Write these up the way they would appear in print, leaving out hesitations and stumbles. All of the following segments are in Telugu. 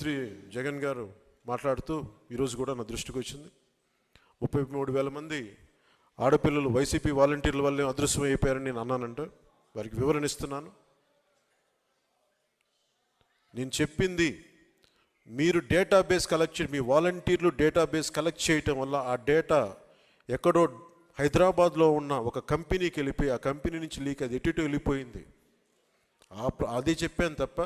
శ్రీ జగన్ గారు మాట్లాడుతూ ఈరోజు కూడా నా దృష్టికి వచ్చింది. 33,000 మంది ఆడపిల్లలు వైసీపీ వాలంటీర్ల వల్లే అదృశ్యం అయిపోయారని నేను అన్నానంటే వారికి వివరణ ఇస్తున్నాను. నేను చెప్పింది మీరు డేటాబేస్ కలెక్ట్ చేయండి, మీ వాలంటీర్లు డేటాబేస్ కలెక్ట్ చేయటం వల్ల ఆ డేటా ఎక్కడో హైదరాబాద్లో ఉన్న ఒక కంపెనీకి వెళ్ళిపోయి ఆ కంపెనీ నుంచి లీక్ అది ఎటు వెళ్ళిపోయింది. అదే చెప్పాను తప్ప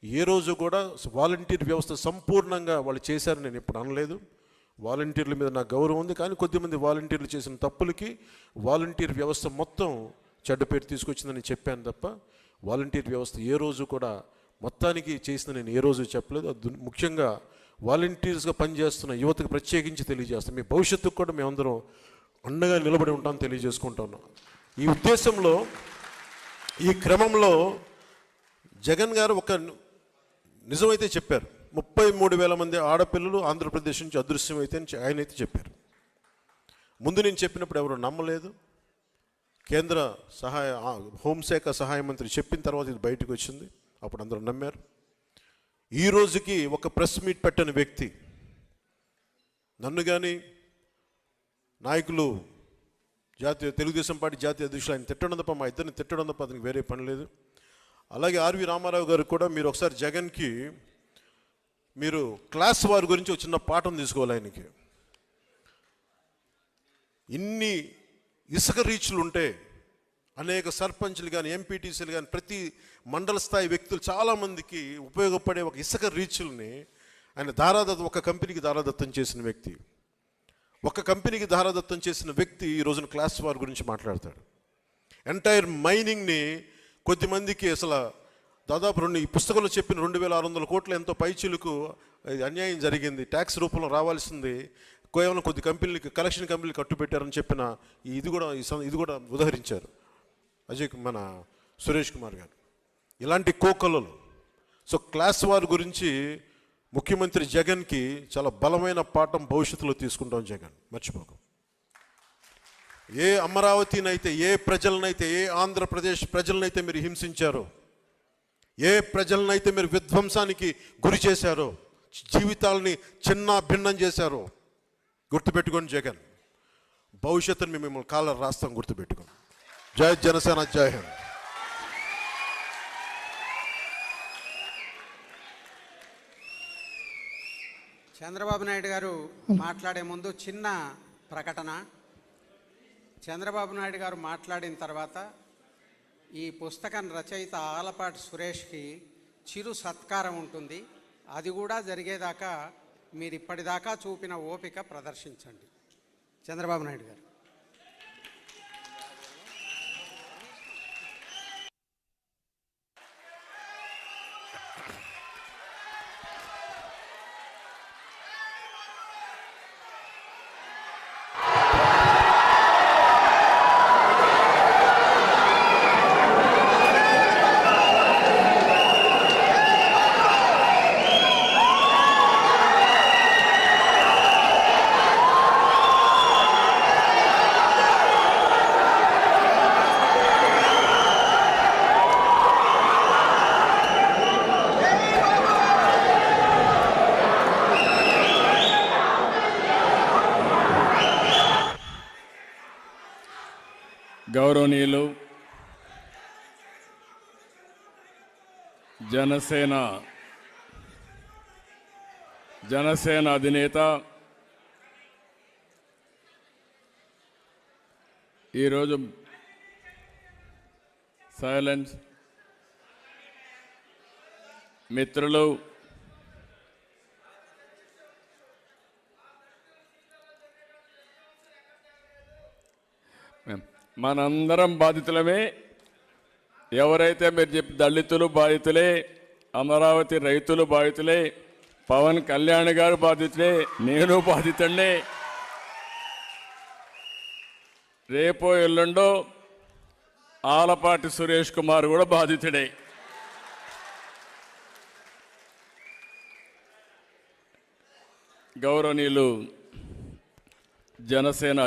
ఏ రోజు కూడా వాలంటీర్ వ్యవస్థ సంపూర్ణంగా వాళ్ళు చేశారని నేను ఎప్పుడు అనలేదు. వాలంటీర్ల మీద నాకు గౌరవం ఉంది, కానీ కొద్దిమంది వాలంటీర్లు చేసిన తప్పులకి వాలంటీర్ వ్యవస్థ మొత్తం చెడ్డ పేరు తీసుకొచ్చిందని చెప్పాను తప్ప వాలంటీర్ వ్యవస్థ ఏ రోజు కూడా మొత్తానికి చేసిన నేను ఏ రోజు చెప్పలేదు. ముఖ్యంగా వాలంటీర్స్గా పనిచేస్తున్న యువతకు ప్రత్యేకించి తెలియజేస్తాం, మీ భవిష్యత్తుకు కూడా మేమందరం అండగా నిలబడి ఉంటామని తెలియజేసుకుంటున్నాం. ఈ ఉద్దేశంలో ఈ క్రమంలో జగన్ గారు ఒక నిజమైతే చెప్పారు. 33,000 మంది ఆడపిల్లలు ఆంధ్రప్రదేశ్ నుంచి అదృశ్యమైతే ఆయన అయితే చెప్పారు. ముందు నేను చెప్పినప్పుడు ఎవరు నమ్మలేదు. కేంద్ర హోంశాఖ సహాయ మంత్రి చెప్పిన తర్వాత ఇది బయటకు వచ్చింది, అప్పుడు అందరూ నమ్మారు. ఈ రోజుకి ఒక ప్రెస్ మీట్ పెట్టని వ్యక్తి నన్ను కానీ నాయకులు జాతీయ తెలుగుదేశం పార్టీ జాతీయ అధ్యక్షులు ఆయన తిట్టడం తప్ప, మా ఇద్దరిని తిట్టడం తప్ప అతనికి వేరే పని లేదు. అలాగే ఆర్వి రామారావు గారు కూడా మీరు ఒకసారి జగన్కి మీరు క్లాస్ వార్ గురించి ఒక చిన్న పాఠం తీసుకోవాలి. ఆయనకి ఇన్ని ఇసుక రీచ్లు ఉంటే అనేక సర్పంచ్లు కానీ ఎంపీటీసీలు కానీ ప్రతి మండల స్థాయి వ్యక్తులు చాలామందికి ఉపయోగపడే ఒక ఇసుక రీచ్ల్ని ఆయన ఒక కంపెనీకి దారాదత్తం చేసిన వ్యక్తి, ఒక కంపెనీకి దారాదత్తం చేసిన వ్యక్తి ఈ రోజున క్లాస్ వార్ గురించి మాట్లాడతాడు. ఎంటైర్ మైనింగ్ని కొద్దిమందికి అసలు దాదాపు ఈ పుస్తకంలో చెప్పిన 2,600 కోట్ల ఎంతో పైచిలకు అన్యాయం జరిగింది, ట్యాక్స్ రూపంలో రావాల్సింది కేవలం కొద్ది కంపెనీలకి కలెక్షన్ కంపెనీలు కట్టుబెట్టారని చెప్పిన ఇది కూడా ఉదహరించారు మన సురేష్ కుమార్ గారు. ఇలాంటి కోకొల్లలు. సో క్లాస్ వార్ గురించి ముఖ్యమంత్రి జగన్కి చాలా బలమైన పాఠం భవిష్యత్తులో తీసుకుంటాం. జగన్ మర్చిపోకు. ఏ అమరావతినైతే, ఏ ప్రజలనైతే, ఏ ఆంధ్రప్రదేశ్ ప్రజలనైతే మీరు హింసించారో, ఏ ప్రజలనైతే మీరు విధ్వంసానికి గురి చేశారో, జీవితాలని చిన్న భిన్నం చేశారో గుర్తుపెట్టుకోండి జగన్. భవిష్యత్తుని మేము మిమ్మల్ని కాలర్ రాస్తాం, గుర్తుపెట్టుకోండి. జై జనసేన, జై హింద్. చంద్రబాబు నాయుడు గారు మాట్లాడే ముందు చిన్న ప్రకటన. చంద్రబాబు నాయుడు గారు మాట్లాడిన తర్వాత ఈ పుస్తకం రచయిత ఆలపాటి సురేష్కి చిరు సత్కారం ఉంటుంది. అది కూడా జరిగేదాకా మీరు ఇప్పటిదాకా చూపిన ఓపిక ప్రదర్శించండి. చంద్రబాబు నాయుడు గారు. గౌరవనీయులు జనసేన అధినేత, ఈరోజు సైలెన్స్ మిత్రులు, మనందరం బాధితులమే. ఎవరైతే మీరు చెప్పి దళితులు బాధితులే, అమరావతి రైతులు బాధితులే, పవన్ కళ్యాణ్ గారు బాధితులే, నేను బాధితుడినే. రేపో ఎల్లుండో ఆలపాటి సురేష్ కుమార్ కూడా బాధితుడే. గౌరవనీయులు జనసేన